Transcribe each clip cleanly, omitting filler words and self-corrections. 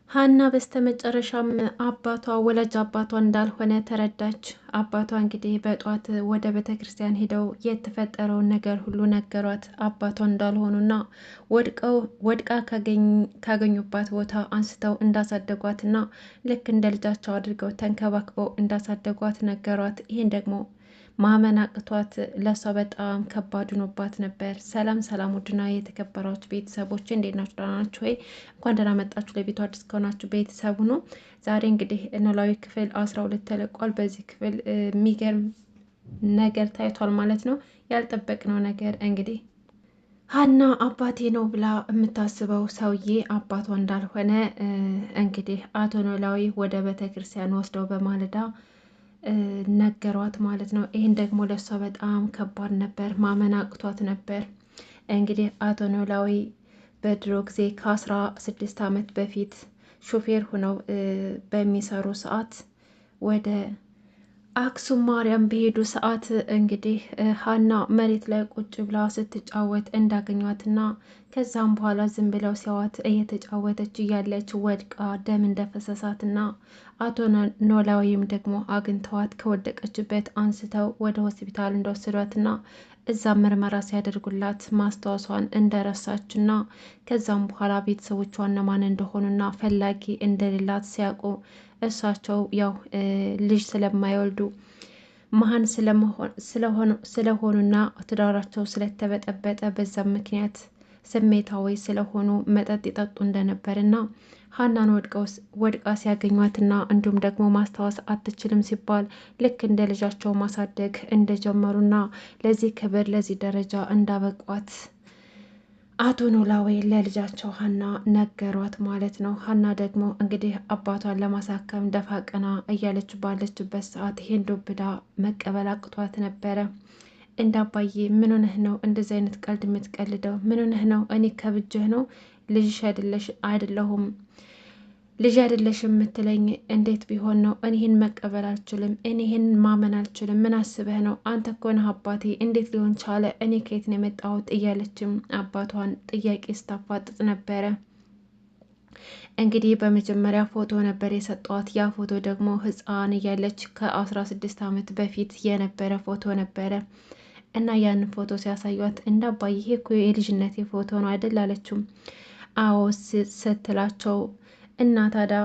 ሀና በስተመጨረሻም አባቷ ወላጅ አባቷ እንዳልሆነ ተረዳች። አባቷ እንግዲህ በጧት ወደ ቤተ ክርስቲያን ሄደው የተፈጠረውን ነገር ሁሉ ነገሯት። አባቷ እንዳልሆኑና ወድቃ ካገኙባት ቦታ አንስተው እንዳሳደጓትና ልክ እንደ ልጃቸው አድርገው ተንከባክበው እንዳሳደጓት ነገሯት። ይህን ደግሞ ማመን አቅቷት ለሷ በጣም ከባድ ሆኖባት ነበር። ሰላም ሰላም፣ ውድና የተከበራችሁ ቤተሰቦች እንዴት ናችሁ? ደህና ናችሁ ወይ? እንኳን ደህና መጣችሁ። ለቤቱ አዲስ ከሆናችሁ ቤተሰቡ ነው። ዛሬ እንግዲህ ኖላዊ ክፍል 12 ተለቋል። በዚህ ክፍል የሚገርም ነገር ታይቷል ማለት ነው። ያልጠበቅነው ነገር እንግዲህ ሀና አባቴ ነው ብላ የምታስበው ሰውዬ አባቷ እንዳልሆነ እንግዲህ አቶ ኖላዊ ወደ ቤተ ክርስቲያን ወስደው በማለዳ ነገሯት ማለት ነው። ይህን ደግሞ ለሷ በጣም ከባድ ነበር፣ ማመን አቅቷት ነበር። እንግዲህ አቶ ኖላዊ በድሮ ጊዜ ከ16 ዓመት በፊት ሾፌር ሆነው በሚሰሩ ሰዓት ወደ አክሱም ማርያም በሄዱ ሰዓት እንግዲህ ሀና መሬት ላይ ቁጭ ብላ ስትጫወት እንዳገኟትና ከዛም በኋላ ዝም ብለው ሲያዋት እየተጫወተች እያለች ወድቃ ደም እንደፈሰሳትና አቶ ኖላዊም ደግሞ አግኝተዋት ከወደቀችበት አንስተው ወደ ሆስፒታል እንደወሰዷትና እዛ ምርመራ ሲያደርጉላት ማስታወሷን እንደረሳችና ከዛም በኋላ ቤተሰቦቿ እነማን እንደሆኑና ፈላጊ እንደሌላት ሲያውቁ እሳቸው ያው ልጅ ስለማይወልዱ መሀን ስለሆኑና ትዳራቸው ስለተበጠበጠ በዛም ምክንያት ስሜታዊ ስለሆኑ መጠጥ ይጠጡ እንደነበርና ሀናን ወድቃ ሲያገኟትና እንዲሁም ደግሞ ማስታወስ አትችልም ሲባል ልክ እንደ ልጃቸው ማሳደግ እንደጀመሩና ለዚህ ክብር ለዚህ ደረጃ እንዳበቋት አቶ ኖላዊ ለልጃቸው ሀና ነገሯት ማለት ነው። ሀና ደግሞ እንግዲህ አባቷን ለማሳከም ደፋ ቀና እያለች ባለችበት ሰዓት ይሄን ዱብዳ መቀበል አቅቷት ነበረ። እንደ አባዬ ምን ሆነህ ነው እንደዚህ አይነት ቀልድ የምትቀልደው? ምን ሆነህ ነው? እኔ ከብጅህ ነው? ልጅሽ አይደለሁም ልጅ አይደለሽ የምትለኝ እንዴት ቢሆን ነው? እኔ ይህን መቀበል አልችልም። እኔ ይህን ማመን አልችልም። ምን አስበህ ነው? አንተ እኮ ነህ አባቴ። እንዴት ሊሆን ቻለ? እኔ ከየት ነው የመጣሁት? እያለችም አባቷን ጥያቄ ስታፋጥጥ ነበረ። እንግዲህ በመጀመሪያ ፎቶ ነበር የሰጧት። ያ ፎቶ ደግሞ ህፃን እያለች ከ16 ዓመት በፊት የነበረ ፎቶ ነበረ እና ያን ፎቶ ሲያሳዩት እንደ አባዬ ይሄ እኮ የልጅነቴ ፎቶ ነው አይደል አለችም። አዎ ስትላቸው እና ታዲያ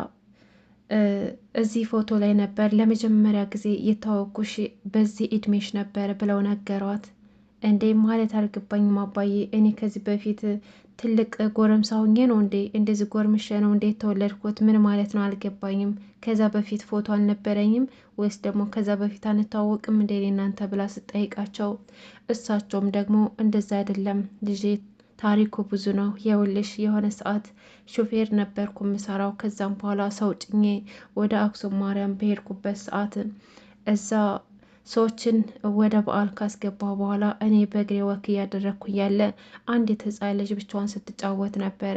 እዚህ ፎቶ ላይ ነበር ለመጀመሪያ ጊዜ የተዋወኩሽ በዚህ እድሜሽ ነበር ብለው ነገሯት። እንዴ ማለት አልገባኝም አባዬ፣ እኔ ከዚህ በፊት ትልቅ ጎረምሳ ሆኜ ነው እንዴ እንደዚህ ጎርምሼ ነው እንዴ የተወለድኩት? ምን ማለት ነው አልገባኝም። ከዛ በፊት ፎቶ አልነበረኝም ወይስ ደግሞ ከዛ በፊት አንተዋወቅም እንዴ እናንተ ብላ ስጠይቃቸው እሳቸውም ደግሞ እንደዛ አይደለም ልጄ ታሪኩ ብዙ ነው። የውልሽ የሆነ ሰዓት ሾፌር ነበርኩ የምሰራው። ከዛም በኋላ ሰው ጭኜ ወደ አክሱም ማርያም በሄድኩበት ሰዓት እዛ ሰዎችን ወደ በዓል ካስገባሁ በኋላ እኔ በእግሬ ወክ እያደረግኩ እያለ አንዲት ህፃን ልጅ ብቻዋን ስትጫወት ነበረ።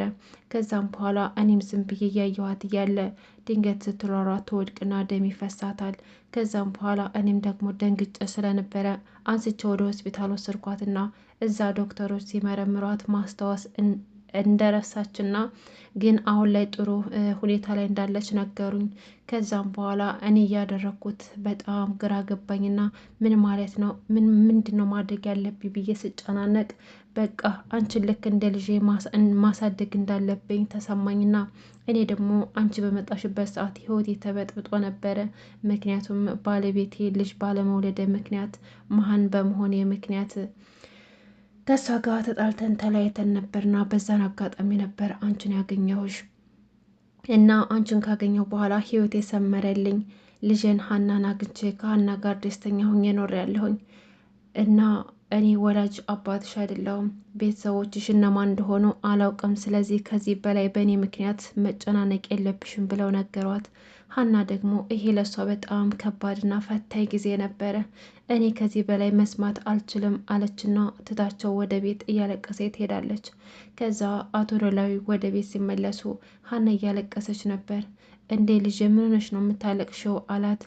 ከዛም በኋላ እኔም ዝም ብዬ እያየኋት እያለ ድንገት ስትሯሯጥ ትወድቅና ደም ይፈሳታል። ከዛም በኋላ እኔም ደግሞ ደንግጬ ስለነበረ አንስቼ ወደ ሆስፒታል ወሰድኳትና እዛ ዶክተሮች ሲመረምሯት ማስታወስ እንደረሳችና ግን አሁን ላይ ጥሩ ሁኔታ ላይ እንዳለች ነገሩኝ። ከዛም በኋላ እኔ እያደረግኩት በጣም ግራ ገባኝና ምን ማለት ነው ምንድን ነው ማድረግ ያለብኝ ብዬ ስጨናነቅ በቃ አንቺን ልክ እንደ ልጄ ማሳደግ እንዳለብኝ ተሰማኝና እኔ ደግሞ አንቺ በመጣሽበት ሰዓት ህይወቴ ተበጥብጦ ነበረ። ምክንያቱም ባለቤቴ ልጅ ባለመውለደ ምክንያት መሀን በመሆኔ ምክንያት ከሷ ጋር ተጣልተን ተለያይተን ነበርና በዛን አጋጣሚ ነበር አንቺን ያገኘሁሽ እና አንቺን ካገኘሁ በኋላ ህይወቴ ሰመረልኝ። ልጄን ሀናን አግኝቼ ከሀና ጋር ደስተኛ ሁኜ ኖሬያለሁኝ እና እኔ ወላጅ አባትሽ አይደለሁም። ቤተሰቦችሽ እነማን እንደሆኑ አላውቅም። ስለዚህ ከዚህ በላይ በእኔ ምክንያት መጨናነቅ የለብሽም ብለው ነገሯት። ሀና ደግሞ ይሄ ለሷ በጣም ከባድና ፈታኝ ጊዜ ነበረ። እኔ ከዚህ በላይ መስማት አልችልም አለችና ትታቸው ወደ ቤት እያለቀሰ ትሄዳለች። ከዛ አቶ ኖላዊ ወደ ቤት ሲመለሱ ሀና እያለቀሰች ነበር። እንዴ ልጅ ምን ሆነሽ ነው የምታለቅሽው? አላት።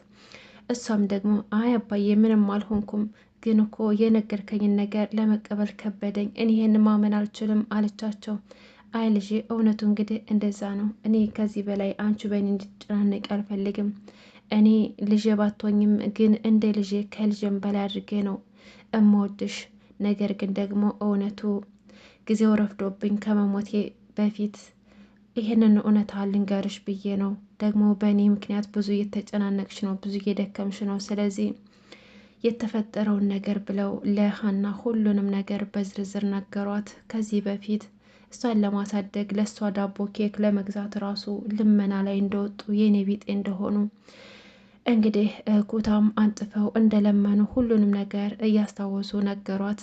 እሷም ደግሞ አይ አባዬ ምንም አልሆንኩም፣ ግን እኮ የነገርከኝን ነገር ለመቀበል ከበደኝ፣ እኔ ይሄን ማመን አልችልም አለቻቸው። አይ ልጄ እውነቱ እንግዲህ እንደዛ ነው። እኔ ከዚህ በላይ አንቺ በእኔ እንድትጨናነቂ አልፈልግም። እኔ ልጄ ባትሆኝም ግን እንደ ልጄ ከልጄም በላይ አድርጌ ነው እምወድሽ። ነገር ግን ደግሞ እውነቱ ጊዜው ረፍዶብኝ ከመሞቴ በፊት ይህንን እውነታ ልንገርሽ ብዬ ነው። ደግሞ በእኔ ምክንያት ብዙ እየተጨናነቅሽ ነው፣ ብዙ እየደከምሽ ነው። ስለዚህ የተፈጠረውን ነገር ብለው ለሀና ሁሉንም ነገር በዝርዝር ነገሯት። ከዚህ በፊት እሷን ለማሳደግ ለእሷ ዳቦ ኬክ ለመግዛት ራሱ ልመና ላይ እንደወጡ የኔ ቢጤ እንደሆኑ እንግዲህ ኩታም አንጥፈው እንደለመኑ ሁሉንም ነገር እያስታወሱ ነገሯት።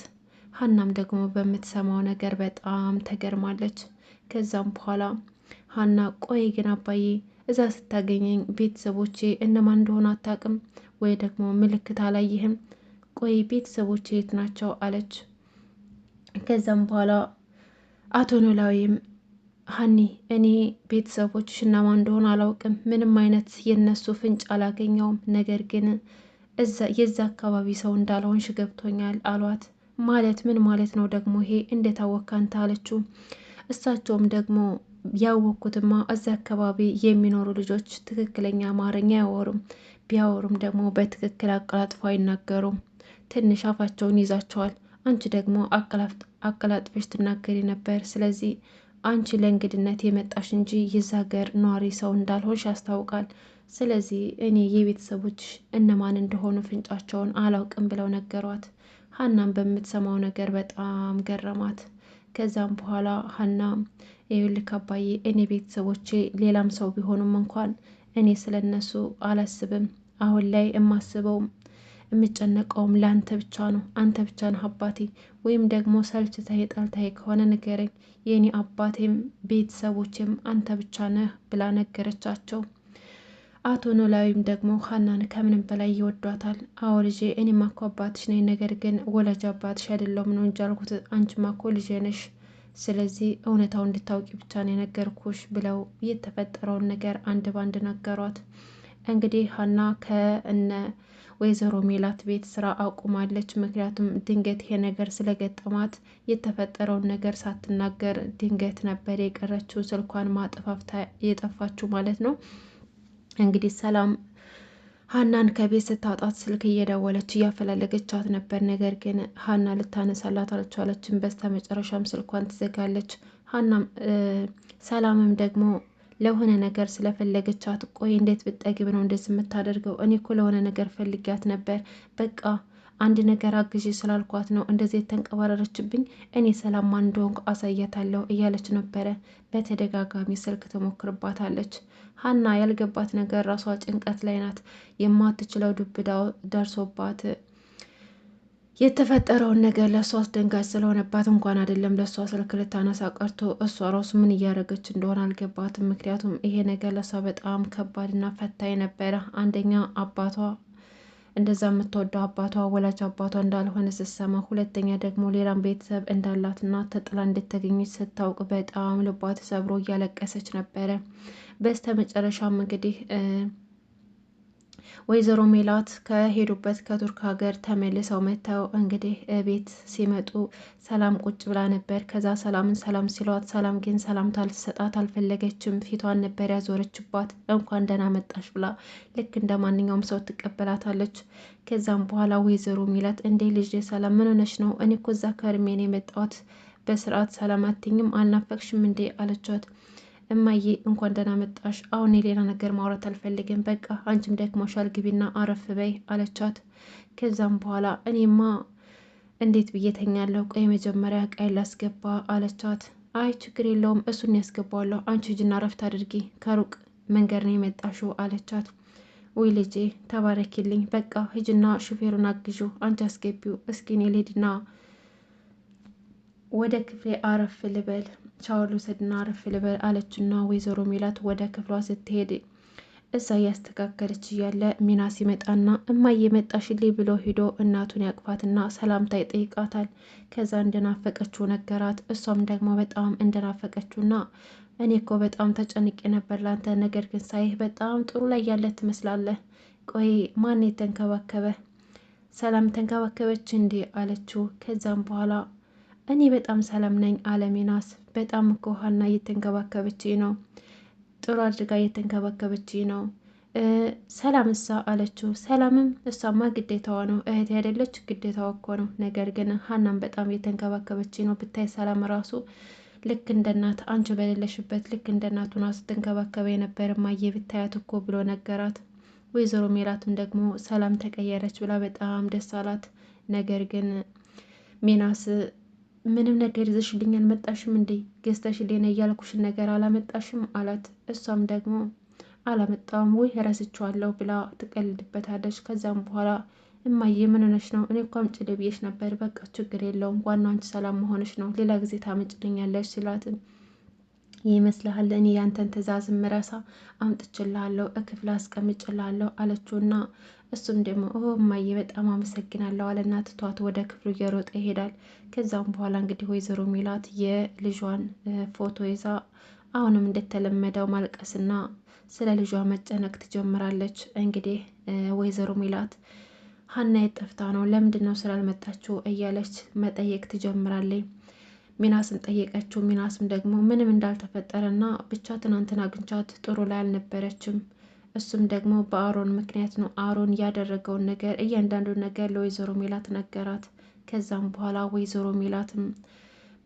ሀናም ደግሞ በምትሰማው ነገር በጣም ተገርማለች። ከዛም በኋላ ሀና ቆይ ግን አባዬ እዛ ስታገኘኝ ቤተሰቦቼ እነማን እንደሆኑ አታውቅም ወይ ደግሞ ምልክት አላየህም? ቆይ ቤተሰቦቼ የት ናቸው አለች። ከዛም በኋላ አቶ ኖላዊም ሀኒ እኔ ቤተሰቦችሽ እነማን እንደሆኑ አላውቅም፣ ምንም አይነት የነሱ ፍንጭ አላገኘውም፣ ነገር ግን የዛ አካባቢ ሰው እንዳልሆንሽ ገብቶኛል አሏት። ማለት ምን ማለት ነው ደግሞ ይሄ እንዴት አወቅክ አንተ አለችው። እሳቸውም ደግሞ ያወቅኩትማ እዚያ አካባቢ የሚኖሩ ልጆች ትክክለኛ አማርኛ አያወሩም፣ ቢያወሩም ደግሞ በትክክል አቀላጥፎ አይናገሩም፣ ትንሽ አፋቸውን ይዛቸዋል። አንቺ ደግሞ አቀላጥፈሽ ትናገሪ ነበር። ስለዚህ አንቺ ለእንግድነት የመጣሽ እንጂ የዛ ሀገር ነዋሪ ሰው እንዳልሆንሽ ያስታውቃል። ስለዚህ እኔ የቤተሰቦች እነማን እንደሆኑ ፍንጫቸውን አላውቅም ብለው ነገሯት። ሀናም በምትሰማው ነገር በጣም ገረማት። ከዛም በኋላ ሀና ይኸውልህ አባዬ እኔ ቤተሰቦቼ ሌላም ሰው ቢሆኑም እንኳን እኔ ስለነሱ አላስብም። አሁን ላይ የማስበውም የምጨነቀውም ለአንተ ብቻ ነው። አንተ ብቻ ነህ አባቴ። ወይም ደግሞ ሰልችተህ ጠልተህ ከሆነ ንገረኝ። የኔ አባቴም ቤተሰቦቼም አንተ ብቻ ነህ ብላ ነገረቻቸው። አቶ ኖላዊም ደግሞ ሀናን ከምንም በላይ ይወዷታል። አዎ ልጄ እኔማ እኮ አባትሽ ነኝ፣ ነገር ግን ወላጅ አባትሽ አይደለሁም ነው እንጂ አልኩት። አንቺማ እኮ ልጄ ነሽ። ስለዚህ እውነታው እንድታውቂ ብቻ ነው የነገርኩሽ ብለው የተፈጠረውን ነገር አንድ ባንድ ነገሯት። እንግዲህ ሀና ከእነ ወይዘሮ ሜላት ቤት ስራ አቁማለች። ምክንያቱም ድንገት ይሄ ነገር ስለገጠማት የተፈጠረውን ነገር ሳትናገር ድንገት ነበር የቀረችው፣ ስልኳን ማጥፋፍታ የጠፋችው ማለት ነው። እንግዲህ ሰላም ሀናን ከቤት ስታጣት ስልክ እየደወለች እያፈላለገቻት ነበር። ነገር ግን ሀና ልታነሳላት አልቻለችም። በስተ መጨረሻም ስልኳን ትዘጋለች። ሀናም ሰላምም ደግሞ ለሆነ ነገር ስለፈለገቻት ቆይ እንዴት ብጠግብ ነው እንደዚህ የምታደርገው? እኔ እኮ ለሆነ ነገር ፈልጊያት ነበር፣ በቃ አንድ ነገር አግዢ ስላልኳት ነው እንደዚህ የተንቀባረረችብኝ። እኔ ሰላም ማን እንደሆንኩ አሳያታለሁ እያለች ነበረ። በተደጋጋሚ ስልክ ትሞክርባታለች። ሀና ያልገባት ነገር ራሷ ጭንቀት ላይ ናት። የማትችለው ዱብዳ ደርሶባት የተፈጠረውን ነገር ለእሷ አስደንጋጭ ስለሆነባት እንኳን አይደለም ለእሷ ስልክ ልታነሳ ቀርቶ እሷ ራሱ ምን እያደረገች እንደሆነ አልገባትም። ምክንያቱም ይሄ ነገር ለእሷ በጣም ከባድና ፈታኝ ነበረ። አንደኛ አባቷ እንደዛ የምትወደው አባቷ ወላጅ አባቷ እንዳልሆነ ስትሰማ፣ ሁለተኛ ደግሞ ሌላም ቤተሰብ እንዳላትና ተጥላ እንደተገኘች ስታውቅ በጣም ልቧ ተሰብሮ እያለቀሰች ነበረ። በስተ መጨረሻም እንግዲህ ወይዘሮ ሜላት ከሄዱበት ከቱርክ ሀገር ተመልሰው መጥተው እንግዲህ ቤት ሲመጡ ሰላም ቁጭ ብላ ነበር። ከዛ ሰላምን ሰላም ሲሏት ሰላም ግን ሰላምታ ልትሰጣት አልፈለገችም። ፊቷን ነበር ያዞረችባት። እንኳን ደህና መጣሽ ብላ ልክ እንደ ማንኛውም ሰው ትቀበላታለች። ከዛም በኋላ ወይዘሮ ሜላት እንዴ ልጅ ሰላም ምን ሆነሽ ነው? እኔ እኮ እዛ ከርሜ ነው የመጣሁት። በስርዓት ሰላም አትይኝም? አልናፈቅሽም እንዴ አለቻት። እማዬ እንኳን ደህና መጣሽ። አሁን የሌላ ነገር ማውራት አልፈልግም። በቃ አንቺም ደክሞሻል፣ ግቢና አረፍ በይ አለቻት። ከዛም በኋላ እኔማ እንዴት ብዬ ተኛለሁ? ቆይ መጀመሪያ ቀይ ላስገባ አለቻት። አይ ችግር የለውም እሱን ያስገባዋለሁ። አንቺ ሂጂና አረፍት አድርጊ፣ ከሩቅ መንገድ ነው የመጣሽው አለቻት። ውይ ልጄ ተባረኪልኝ። በቃ ሂጂና ሹፌሩን አግዡ፣ አንቺ አስገቢው። እስኪ እኔ ልሂድና ወደ ክፍሌ አረፍ ልበል፣ ሻወር ልውሰድና አረፍ ልበል አለችና ወይዘሮ ሜላት ወደ ክፍሏ ስትሄድ እዛ እያስተካከለች እያለ ሚናስ ይመጣና እማዬ መጣሽልኝ ብሎ ሂዶ እናቱን ያቅፋትና ሰላምታ ይጠይቃታል። ከዛ እንደናፈቀችው ነገራት። እሷም ደግሞ በጣም እንደናፈቀችውና እኔ እኮ በጣም ተጨንቄ ነበር ላንተ፣ ነገር ግን ሳይህ በጣም ጥሩ ላይ ያለ ትመስላለህ። ቆይ ማን የተንከባከበ? ሰላም ተንከባከበች እንዴ አለችው። ከዛም በኋላ እኔ በጣም ሰላም ነኝ አለ ሚናስ። በጣም እኮ ሀና እየተንከባከበችኝ ነው፣ ጥሩ አድርጋ እየተንከባከበችኝ ነው። ሰላም እሳ አለችው። ሰላምም እሷማ ግዴታዋ ነው እህት ያደለች ግዴታዋ እኮ ነው። ነገር ግን ሀናም በጣም እየተንከባከበችኝ ነው። ብታይ ሰላም ራሱ ልክ እንደ እናት አንቺ በሌለሽበት ልክ እንደ እናቱና ስትንከባከበ የነበር ማየ ብታያት እኮ ብሎ ነገራት። ወይዘሮ ሜላትም ደግሞ ሰላም ተቀየረች ብላ በጣም ደስ አላት። ነገር ግን ሚናስ ምንም ነገር ይዘሽልኝ አልመጣሽም እንዴ? ገዝተሽልኝ እያልኩሽን ነገር አላመጣሽም አላት። እሷም ደግሞ አላመጣም ወይ ረስቼዋለሁ ብላ ትቀልድበታለች። ከዛም በኋላ እማዬ ምን ሆነሽ ነው? እኔ እኮ አምጪልኝ ብዬሽ ነበር። በቃ ችግር የለውም ዋናው አንቺ ሰላም መሆንሽ ነው። ሌላ ጊዜ ታመጭልኛለሽ ሲላትም ይመስልሃል እኔ ያንተን ትእዛዝ ምረሳ? አምጥችልሃለሁ እክፍል አስቀምጭልሃለሁ አለችውና እሱም ደግሞ እማዬ በጣም አመሰግናለሁ አለና ትቷት ወደ ክፍሉ እየሮጠ ይሄዳል። ከዛም በኋላ እንግዲህ ወይዘሮ ሜላት የልጇን ፎቶ ይዛ አሁንም እንደተለመደው ማልቀስና ስለ ልጇ መጨነቅ ትጀምራለች። እንግዲህ ወይዘሮ ሜላት ሀና የጠፍታ ነው ለምንድን ነው ስላልመጣችው እያለች መጠየቅ ትጀምራለች። ሚናስን ጠየቀችው። ሚናስም ደግሞ ምንም እንዳልተፈጠረና ብቻ ትናንትና አግኝቻት ጥሩ ላይ አልነበረችም። እሱም ደግሞ በአሮን ምክንያት ነው። አሮን ያደረገውን ነገር እያንዳንዱን ነገር ለወይዘሮ ሜላት ነገራት። ከዛም በኋላ ወይዘሮ ሜላትም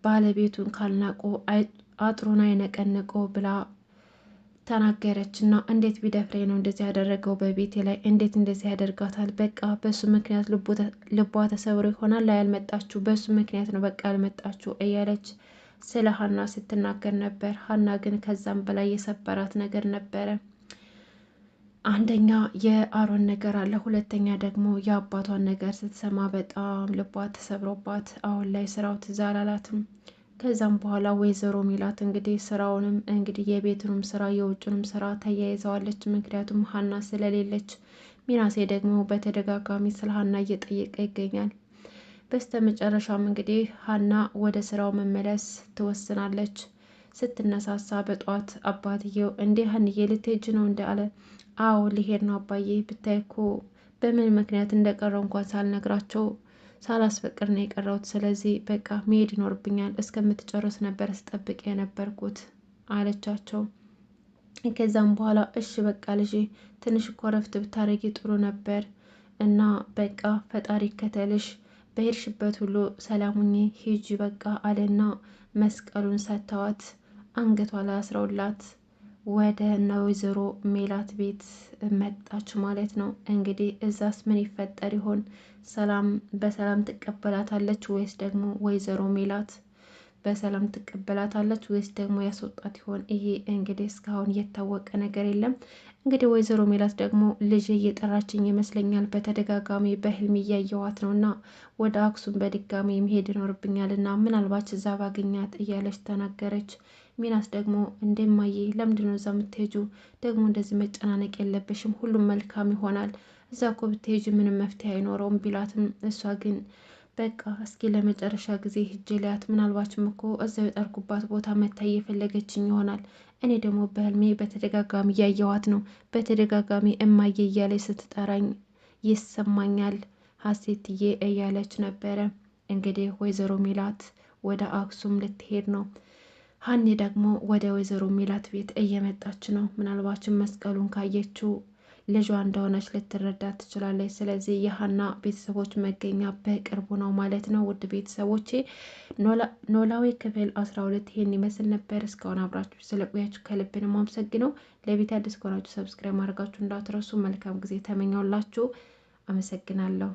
ባለቤቱን ካልናቆ አጥሩን አይነቀንቆ ብላ ተናገረች። እና እንዴት ቢደፍሬ ነው እንደዚህ ያደረገው በቤቴ ላይ እንዴት እንደዚህ ያደርጋታል? በቃ በሱ ምክንያት ልቧ ተሰብሮ ይሆናል ላይ ያልመጣችሁ በሱ ምክንያት ነው በቃ ያልመጣችሁ እያለች ስለ ሀና ስትናገር ነበር። ሀና ግን ከዛም በላይ የሰበራት ነገር ነበረ። አንደኛ የአሮን ነገር አለ፣ ሁለተኛ ደግሞ የአባቷን ነገር ስትሰማ በጣም ልቧ ተሰብሮባት አሁን ላይ ስራው ትዝ አላላትም። ከዛም በኋላ ወይዘሮ ሜላት እንግዲህ ስራውንም እንግዲህ የቤቱንም ስራ የውጭንም ስራ ተያይዘዋለች። ምክንያቱም ሀና ስለሌለች። ሚናሴ ደግሞ በተደጋጋሚ ስለ ሀና እየጠየቀ ይገኛል። በስተ መጨረሻም እንግዲህ ሀና ወደ ስራው መመለስ ትወስናለች። ስትነሳሳ በጧት አባትየው እንዴ ሀንዬ ልትሄጂ ነው እንደ አለ። አዎ ሊሄድ ነው አባዬ፣ ብታይ እኮ በምን ምክንያት እንደቀረው እንኳን ሳልነግራቸው ሳላስፈቅድ ነው የቀረውት። ስለዚህ በቃ መሄድ ይኖርብኛል፣ እስከምትጨርስ ነበር ስጠብቅ የነበርኩት አለቻቸው። ከዛም በኋላ እሺ በቃ ልጄ ትንሽ እኮ ረፍት ብታረጊ ጥሩ ነበር እና በቃ ፈጣሪ ከተልሽ በሄድሽበት ሁሉ ሰላሙኝ ሂጂ በቃ አለና መስቀሉን ሰጥተዋት አንገቷ ላይ አስረውላት ወደ እነ ወይዘሮ ሜላት ቤት መጣች ማለት ነው። እንግዲህ እዛስ ምን ይፈጠር ይሆን? ሰላም በሰላም ትቀበላታለች ወይስ ደግሞ ወይዘሮ ሜላት በሰላም ትቀበላታለች ወይስ ደግሞ ያስወጣት ይሆን? ይሄ እንግዲህ እስካሁን የታወቀ ነገር የለም። እንግዲህ ወይዘሮ ሜላት ደግሞ ልጅ እየጠራችኝ ይመስለኛል፣ በተደጋጋሚ በህልም እያየዋት ነው እና ወደ አክሱም በድጋሚ መሄድ ይኖርብኛል እና ምናልባት እዛ ባገኛት እያለች ተናገረች። ሚናስ ደግሞ እንደማየ ለምንድነው እዛ የምትሄጁ? ደግሞ እንደዚህ መጨናነቅ የለብሽም፣ ሁሉም መልካም ይሆናል። እዛ እኮ ብትሄጂ ምንም መፍትሄ አይኖረውም ቢላትም እሷ ግን በቃ እስኪ ለመጨረሻ ጊዜ ሂጄ ሊያት፣ ምናልባችም እኮ እዛው የጠርኩባት ቦታ መታ እየፈለገችኝ ይሆናል። እኔ ደግሞ በህልሜ በተደጋጋሚ እያየዋት ነው፣ በተደጋጋሚ እማዬ እያለች ስትጠራኝ ይሰማኛል ሀሴትዬ እያለች ነበረ። እንግዲህ ወይዘሮ ሜላት ወደ አክሱም ልትሄድ ነው። ሀኒ ደግሞ ወደ ወይዘሮ ሜላት ቤት እየመጣች ነው። ምናልባችም መስቀሉን ካየችው ልጇ እንደሆነች ልትረዳት ትችላለች። ስለዚህ የሀና ቤተሰቦች መገኛ በቅርቡ ነው ማለት ነው። ውድ ቤተሰቦቼ ኖላዊ ክፍል 12 ይሄን ይመስል ነበር። እስካሁን አብራችሁ ስለቆያችሁ ከልብ ነው የማመሰግነው። ለቤት አዲስ ከሆናችሁ ሰብስክራይብ ማድረጋችሁ እንዳትረሱ። መልካም ጊዜ ተመኘውላችሁ። አመሰግናለሁ።